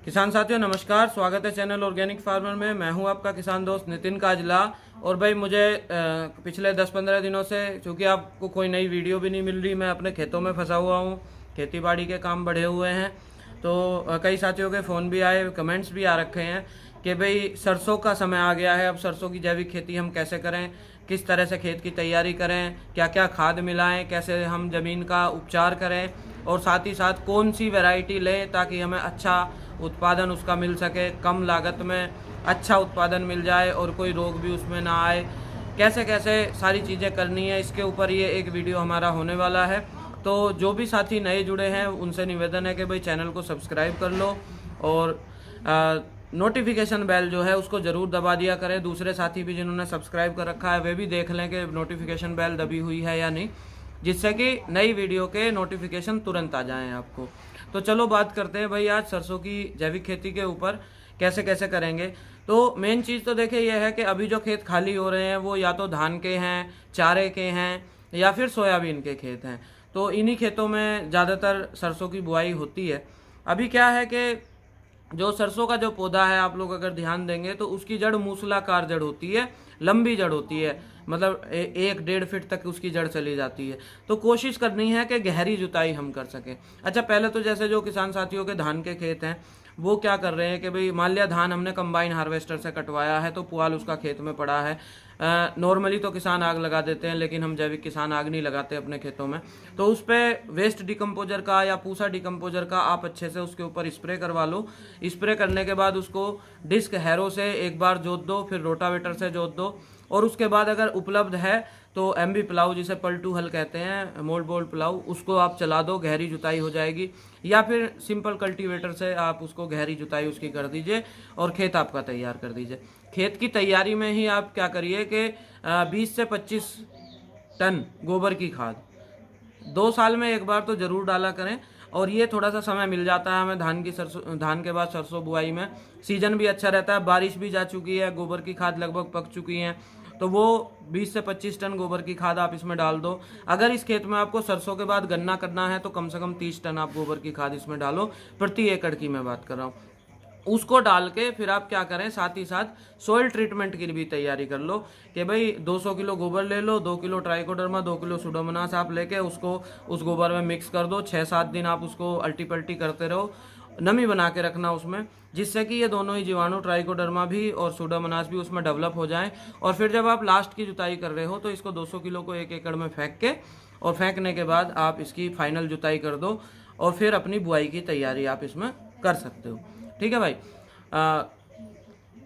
किसान साथियों नमस्कार, स्वागत है चैनल ऑर्गेनिक फार्मर में। मैं हूं आपका किसान दोस्त नितिन काजला। और भाई मुझे पिछले 10-15 दिनों से, चूँकि आपको कोई नई वीडियो भी नहीं मिल रही, मैं अपने खेतों में फंसा हुआ हूं, खेती बाड़ी के काम बढ़े हुए हैं। तो कई साथियों के फ़ोन भी आए, कमेंट्स भी आ रखे हैं कि भाई सरसों का समय आ गया है, अब सरसों की जैविक खेती हम कैसे करें, किस तरह से खेत की तैयारी करें, क्या क्या खाद मिलाएं, कैसे हम ज़मीन का उपचार करें और साथ ही साथ कौन सी वैरायटी लें ताकि हमें अच्छा उत्पादन उसका मिल सके, कम लागत में अच्छा उत्पादन मिल जाए और कोई रोग भी उसमें ना आए, कैसे कैसे सारी चीज़ें करनी है। इसके ऊपर ये एक वीडियो हमारा होने वाला है। तो जो भी साथी नए जुड़े हैं उनसे निवेदन है कि भाई चैनल को सब्सक्राइब कर लो और नोटिफिकेशन बेल जो है उसको ज़रूर दबा दिया करें। दूसरे साथी भी जिन्होंने सब्सक्राइब कर रखा है वे भी देख लें कि नोटिफिकेशन बेल दबी हुई है या नहीं, जिससे कि नई वीडियो के नोटिफिकेशन तुरंत आ जाएं आपको। तो चलो बात करते हैं भाई आज सरसों की जैविक खेती के ऊपर कैसे कैसे करेंगे। तो मेन चीज़ तो देखिए यह है कि अभी जो खेत खाली हो रहे हैं वो या तो धान के हैं, चारे के हैं या फिर सोयाबीन के खेत हैं। तो इन्हीं खेतों में ज़्यादातर सरसों की बुआई होती है। अभी क्या है कि जो सरसों का जो पौधा है, आप लोग अगर ध्यान देंगे तो उसकी जड़ मूसलाकार जड़ होती है, लंबी जड़ होती है, मतलब 1-1.5 फीट तक उसकी जड़ चली जाती है। तो कोशिश करनी है कि गहरी जुताई हम कर सकें। अच्छा, पहले तो जैसे जो किसान साथियों के धान के खेत हैं वो क्या कर रहे हैं कि भाई मान लिया धान हमने कंबाइन हार्वेस्टर से कटवाया है तो पुआल उसका खेत में पड़ा है। नॉर्मली तो किसान आग लगा देते हैं, लेकिन हम जैविक किसान आग नहीं लगाते अपने खेतों में। तो उस पर वेस्ट डिकम्पोजर का या पूसा डिकम्पोजर का आप अच्छे से उसके ऊपर स्प्रे करवा लो। स्प्रे करने के बाद उसको डिस्क हैरो से एक बार जोत दो, फिर रोटावेटर से जोत दो और उसके बाद अगर उपलब्ध है तो एमबी प्लाऊ, जिसे पलटू हल कहते हैं, मोल्ड बोल्ड प्लाऊ, उसको आप चला दो, गहरी जुताई हो जाएगी। या फिर सिंपल कल्टीवेटर से आप उसको गहरी जुताई उसकी कर दीजिए और खेत आपका तैयार कर दीजिए। खेत की तैयारी में ही आप क्या करिए कि 20 से 25 टन गोबर की खाद 2 साल में एक बार तो ज़रूर डाला करें। और ये थोड़ा सा समय मिल जाता है हमें धान के बाद सरसों बुआई में, सीजन भी अच्छा रहता है, बारिश भी जा चुकी है, गोबर की खाद लगभग पक चुकी है, तो वो 20 से 25 टन गोबर की खाद आप इसमें डाल दो। अगर इस खेत में आपको सरसों के बाद गन्ना करना है तो कम से कम 30 टन आप गोबर की खाद इसमें डालो, प्रति एकड़ की मैं बात कर रहा हूँ। उसको डाल के फिर आप क्या करें, साथ ही साथ सोइल ट्रीटमेंट की भी तैयारी कर लो कि भाई 200 किलो गोबर ले लो, 2 किलो ट्राइकोडर्मा, 2 किलो सुडोमोनास आप लेके उसको उस गोबर में मिक्स कर दो। 6-7 दिन आप उसको अल्टी पल्टी करते रहो, नमी बना के रखना उसमें, जिससे कि ये दोनों ही जीवाणु, ट्राइकोडर्मा भी और सुडोमोनास भी उसमें डेवलप हो जाएं। और फिर जब आप लास्ट की जुताई कर रहे हो तो इसको 200 किलो को 1 एकड़ में फेंक के, और फेंकने के बाद आप इसकी फाइनल जुताई कर दो और फिर अपनी बुआई की तैयारी आप इसमें कर सकते हो। ठीक है भाई।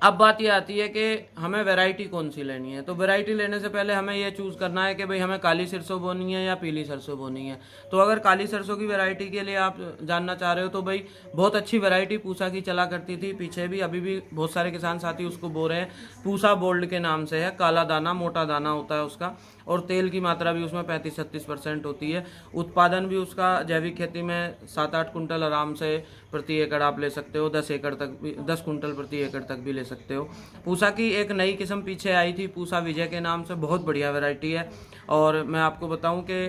अब बात ये आती है कि हमें वैरायटी कौन सी लेनी है। तो वैरायटी लेने से पहले हमें ये चूज़ करना है कि भाई हमें काली सरसों बोनी है या पीली सरसों बोनी है। तो अगर काली सरसों की वैरायटी के लिए आप जानना चाह रहे हो तो भाई बहुत अच्छी वैरायटी पूसा की चला करती थी पीछे भी, अभी भी बहुत सारे किसान साथी उसको बो रहे हैं। पूसा गोल्ड के नाम से है, काला दाना, मोटा दाना होता है उसका, और तेल की मात्रा भी उसमें 35-36% होती है। उत्पादन भी उसका जैविक खेती में 7-8 कुंटल आराम से प्रति एकड़ आप ले सकते हो, 10 एकड़ तक भी, 10 कुंटल प्रति एकड़ तक भी ले सकते हो। पूसा की एक नई किस्म पीछे आई थी, पूसा विजय के नाम से, बहुत बढ़िया वैरायटी है। और मैं आपको बताऊं कि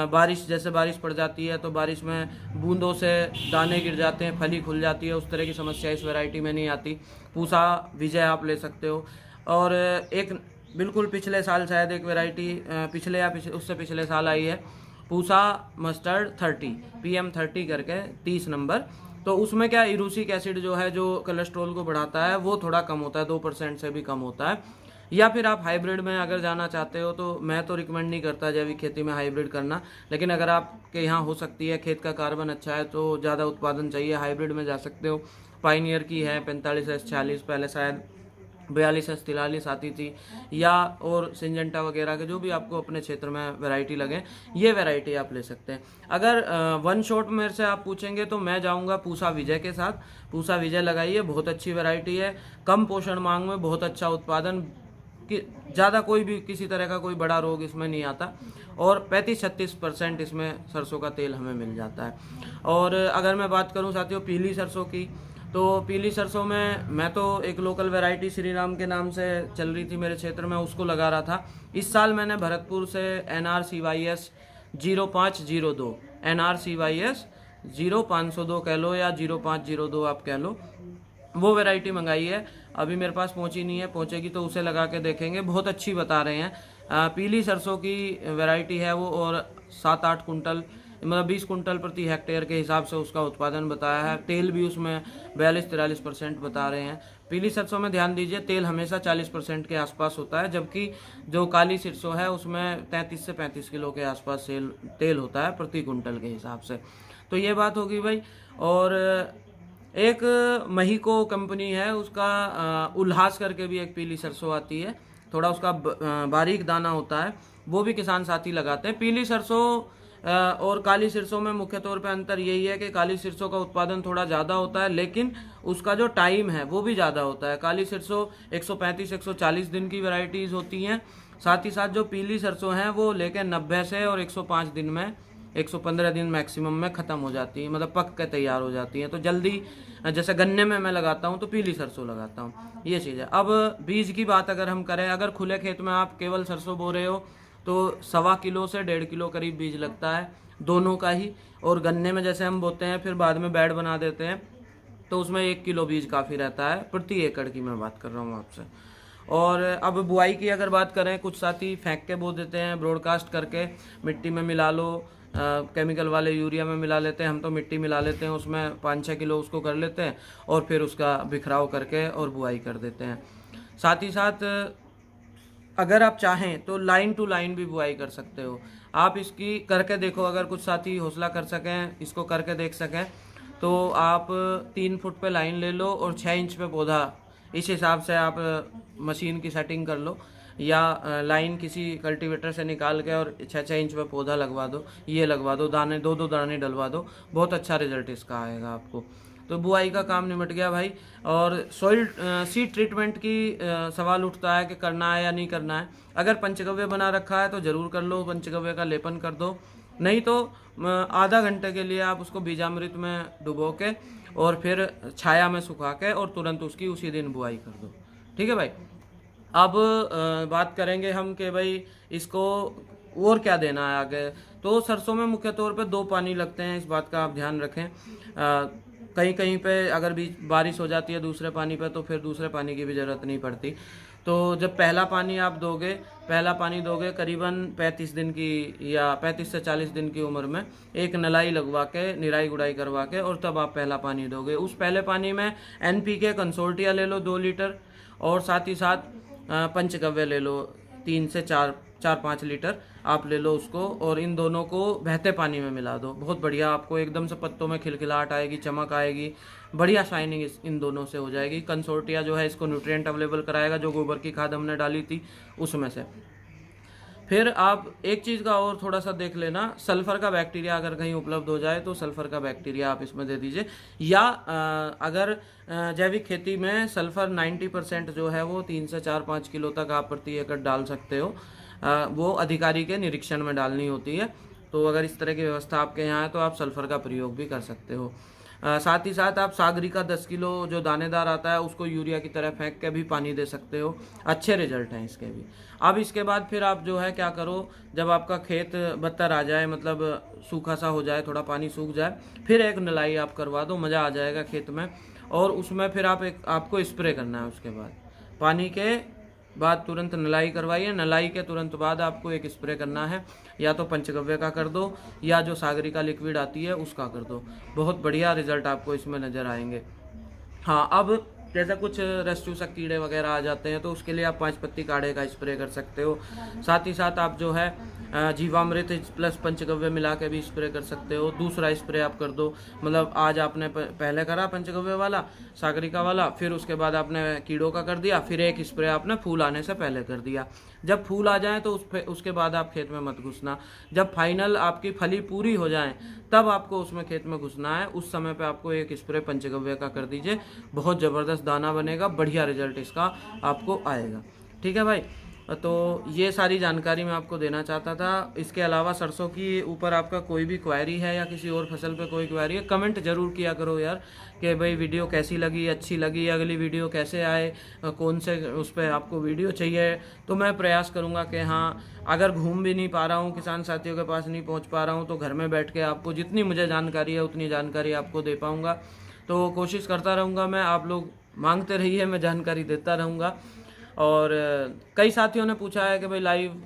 बारिश, जैसे बारिश पड़ जाती है तो बारिश में बूंदों से दाने गिर जाते हैं, फली खुल जाती है, उस तरह की समस्या इस वैरायटी में नहीं आती। पूसा विजय आप ले सकते हो। और एक बिल्कुल पिछले साल शायद एक वैरायटी पिछले या उससे पिछले साल आई है, पूसा मस्टर्ड 30 PM30 करके 30 नंबर। तो उसमें क्या, इरूसिक एसिड जो है, जो कोलेस्ट्रॉल को बढ़ाता है, वो थोड़ा कम होता है, 2% से भी कम होता है। या फिर आप हाइब्रिड में अगर जाना चाहते हो तो मैं तो रिकमेंड नहीं करता जैविक खेती में हाइब्रिड करना, लेकिन अगर आपके यहाँ हो सकती है, खेत का कार्बन अच्छा है तो ज़्यादा उत्पादन चाहिए, हाइब्रिड में जा सकते हो। पाइनियर की है 45S46, पहले शायद 42S43 आती थी, या और सिंजेंटा वगैरह के जो भी आपको अपने क्षेत्र में वैरायटी लगे, ये वैरायटी आप ले सकते हैं। अगर वन शॉट मेरे से आप पूछेंगे तो मैं जाऊंगा पूसा विजय के साथ। पूसा विजय लगाइए, बहुत अच्छी वैरायटी है, कम पोषण मांग में बहुत अच्छा उत्पादन, कि ज़्यादा कोई भी किसी तरह का कोई बड़ा रोग इसमें नहीं आता, और 35-36% इसमें सरसों का तेल हमें मिल जाता है। और अगर मैं बात करूं साथियों पीली सरसों की, तो पीली सरसों में मैं तो एक लोकल वैरायटी श्री राम के नाम से चल रही थी मेरे क्षेत्र में, उसको लगा रहा था। इस साल मैंने भरतपुर से NRCYS 0502 0502 कह लो या 0502 आप कह लो, वो वैरायटी मंगाई है। अभी मेरे पास पहुंची नहीं है, पहुंचेगी तो उसे लगा के देखेंगे। बहुत अच्छी बता रहे हैं। पीली सरसों की वैरायटी है वो, और 7-8 कुंटल मतलब 20 कुंटल प्रति हेक्टेयर के हिसाब से उसका उत्पादन बताया है। तेल भी उसमें 42-43% बता रहे हैं। पीली सरसों में ध्यान दीजिए, तेल हमेशा 40% के आसपास होता है, जबकि जो काली सरसों है उसमें 33 से 35 किलो के आसपास तेल होता है प्रति कुंटल के हिसाब से। तो ये बात होगी भाई। और एक महीको कंपनी है, उसका उल्लास करके भी एक पीली सरसों आती है, थोड़ा उसका बारीक दाना होता है, वो भी किसान साथी लगाते हैं। पीली सरसों और काली सरसों में मुख्य तौर पे अंतर यही है कि काली सरसों का उत्पादन थोड़ा ज़्यादा होता है, लेकिन उसका जो टाइम है वो भी ज़्यादा होता है। काली सरसों 135-140 दिन की वैरायटीज़ होती हैं। साथ ही साथ जो पीली सरसों हैं वो लेकर 90 से और 105 दिन में, 115 दिन मैक्सिमम में ख़त्म हो जाती है, मतलब पक के तैयार हो जाती हैं। तो जल्दी, जैसे गन्ने में मैं लगाता हूँ तो पीली सरसों लगाता हूँ, ये चीज़ है। अब बीज की बात अगर हम करें, अगर खुले खेत में आप केवल सरसों बो रहे हो तो 1.25 किलो से 1.5 किलो करीब बीज लगता है, दोनों का ही। और गन्ने में जैसे हम बोते हैं फिर बाद में बेड बना देते हैं, तो उसमें 1 किलो बीज काफ़ी रहता है प्रति एकड़ की मैं बात कर रहा हूँ आपसे। और अब बुआई की अगर बात करें, कुछ साथी फेंक के बो देते हैं, ब्रॉडकास्ट करके मिट्टी में मिला लो, केमिकल वाले यूरिया में मिला लेते हैं। हम तो मिट्टी मिला लेते हैं, उसमें 5-6 किलो उसको कर लेते हैं और फिर उसका बिखराव करके और बुआई कर देते हैं। साथ ही साथ अगर आप चाहें तो लाइन टू लाइन भी बुआई कर सकते हो। आप इसकी करके देखो, अगर कुछ साथी हौसला कर सकें, इसको करके देख सकें, तो आप 3 फुट पे लाइन ले लो और 6 इंच पे पौधा, इस हिसाब से आप मशीन की सेटिंग कर लो, या लाइन किसी कल्टीवेटर से निकाल के और 6-6 इंच पे पौधा लगवा दो, ये लगवा दो, दाने 2-2 दाने डलवा दो, बहुत अच्छा रिजल्ट इसका आएगा आपको। तो बुआई का काम निमट गया भाई। और सॉइल सीड ट्रीटमेंट की सवाल उठता है कि करना है या नहीं करना है। अगर पंचगव्य बना रखा है तो ज़रूर कर लो, पंचगव्य का लेपन कर दो, नहीं तो आधा घंटे के लिए आप उसको बीजामृत में डुबो के और फिर छाया में सुखा के और तुरंत उसकी उसी दिन बुआई कर दो। ठीक है भाई। अब बात करेंगे हम कि भाई इसको और क्या देना है आगे। तो सरसों में मुख्य तौर पे 2 पानी लगते हैं, इस बात का आप ध्यान रखें। कहीं कहीं पे अगर भी बारिश हो जाती है दूसरे पानी पे, तो फिर दूसरे पानी की भी ज़रूरत नहीं पड़ती। तो जब पहला पानी आप दोगे, पहला पानी दोगे करीबन 35 दिन की या 35 से 40 दिन की उम्र में, एक नलाई लगवा के, निराई गुड़ाई करवा के, और तब आप पहला पानी दोगे। उस पहले पानी में NPK कंसोर्टिया ले लो 2 लीटर, और साथ ही साथ पंचगव्य ले लो 3 से 4-5 लीटर आप ले लो उसको, और इन दोनों को बहते पानी में मिला दो। बहुत बढ़िया, आपको एकदम से पत्तों में खिलखिलाहट आएगी, चमक आएगी, बढ़िया शाइनिंग इन दोनों से हो जाएगी। कंसोर्टिया जो है इसको न्यूट्रिएंट अवेलेबल कराएगा, जो गोबर की खाद हमने डाली थी उसमें से। फिर आप एक चीज़ का और थोड़ा सा देख लेना, सल्फ़र का बैक्टीरिया अगर कहीं उपलब्ध हो जाए तो सल्फ़र का बैक्टीरिया आप इसमें दे दीजिए। या अगर जैविक खेती में सल्फ़र 90% जो है वो 3 से 4-5 किलो तक आप प्रति एकड़ डाल सकते हो। वो अधिकारी के निरीक्षण में डालनी होती है। तो अगर इस तरह की व्यवस्था आपके यहाँ है तो आप सल्फ़र का प्रयोग भी कर सकते हो। साथ ही साथ आप सागरी का 10 किलो जो दानेदार आता है उसको यूरिया की तरह फेंक के भी पानी दे सकते हो, अच्छे रिजल्ट हैं इसके भी। अब इसके बाद फिर आप जो है क्या करो, जब आपका खेत बत्तर आ जाए, मतलब सूखा सा हो जाए, थोड़ा पानी सूख जाए, फिर एक नलाई आप करवा दो, मज़ा आ जाएगा खेत में। और उसमें फिर आपको स्प्रे करना है। उसके बाद पानी के बाद तुरंत नलाई करवाइए, नलाई के तुरंत बाद आपको एक स्प्रे करना है, या तो पंचगव्य का कर दो या जो सागरी का लिक्विड आती है उसका कर दो। बहुत बढ़िया रिजल्ट आपको इसमें नज़र आएंगे। हाँ, अब जैसे कुछ रस चूसक कीड़े वगैरह आ जाते हैं तो उसके लिए आप 5 पत्ती काढ़े का स्प्रे कर सकते हो। साथ ही साथ आप जो है जीवामृत प्लस पंचगव्य मिला के भी स्प्रे कर सकते हो। दूसरा स्प्रे आप कर दो, मतलब आज आपने पहले करा पंचगव्य वाला, सागरिका वाला, फिर उसके बाद आपने कीड़ों का कर दिया, फिर एक स्प्रे आपने फूल आने से पहले कर दिया। जब फूल आ जाए तो उसके बाद आप खेत में मत घुसना। जब फाइनल आपकी फली पूरी हो जाए तब आपको उसमें खेत में घुसना है। उस समय पे आपको एक स्प्रे पंचगव्य का कर दीजिए, बहुत ज़बरदस्त दाना बनेगा, बढ़िया रिजल्ट इसका आपको आएगा। ठीक है भाई। तो ये सारी जानकारी मैं आपको देना चाहता था। इसके अलावा सरसों की ऊपर आपका कोई भी क्वेरी है या किसी और फसल पे कोई क्वेरी है, कमेंट ज़रूर किया करो यार कि भाई वीडियो कैसी लगी, अच्छी लगी, अगली वीडियो कैसे आए, कौन से उस पर आपको वीडियो चाहिए। तो मैं प्रयास करूँगा कि हाँ, अगर घूम भी नहीं पा रहा हूँ, किसान साथियों के पास नहीं पहुँच पा रहा हूँ, तो घर में बैठ के आपको जितनी मुझे जानकारी है उतनी जानकारी आपको दे पाऊँगा। तो कोशिश करता रहूँगा मैं, आप लोग मांगते रहिए, मैं जानकारी देता रहूँगा। और कई साथियों ने पूछा है कि भाई लाइव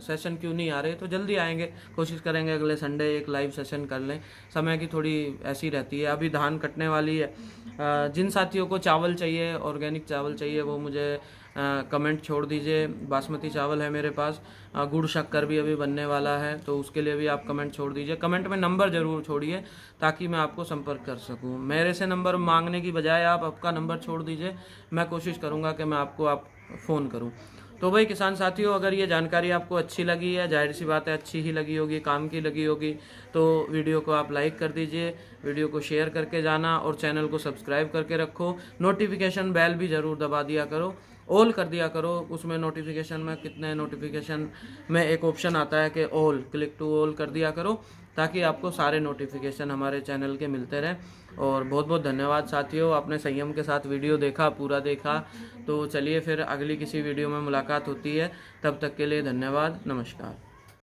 सेशन क्यों नहीं आ रहे, तो जल्दी आएंगे, कोशिश करेंगे अगले संडे एक लाइव सेशन कर लें। समय की थोड़ी ऐसी रहती है, अभी धान कटने वाली है। जिन साथियों को चावल चाहिए, ऑर्गेनिक चावल चाहिए, वो मुझे कमेंट छोड़ दीजिए। बासमती चावल है मेरे पास, गुड़ शक्कर भी अभी बनने वाला है, तो उसके लिए भी आप कमेंट छोड़ दीजिए। कमेंट में नंबर ज़रूर छोड़िए ताकि मैं आपको संपर्क कर सकूं। मेरे से नंबर मांगने की बजाय आप आपका नंबर छोड़ दीजिए, मैं कोशिश करूंगा कि मैं आपको फ़ोन करूं। तो भाई किसान साथियों, अगर ये जानकारी आपको अच्छी लगी है, जाहिर सी बात है अच्छी ही लगी होगी, काम की लगी होगी, तो वीडियो को आप लाइक कर दीजिए, वीडियो को शेयर करके जाना और चैनल को सब्सक्राइब करके रखो। नोटिफिकेशन बेल भी ज़रूर दबा दिया करो, ऑल कर दिया करो। उसमें नोटिफिकेशन में कितने नोटिफिकेशन में एक ऑप्शन आता है कि ऑल, क्लिक टू ऑल कर दिया करो ताकि आपको सारे नोटिफिकेशन हमारे चैनल के मिलते रहें। और बहुत बहुत धन्यवाद साथियों, आपने संयम के साथ वीडियो देखा, पूरा देखा। तो चलिए फिर अगली किसी वीडियो में मुलाकात होती है, तब तक के लिए धन्यवाद, नमस्कार।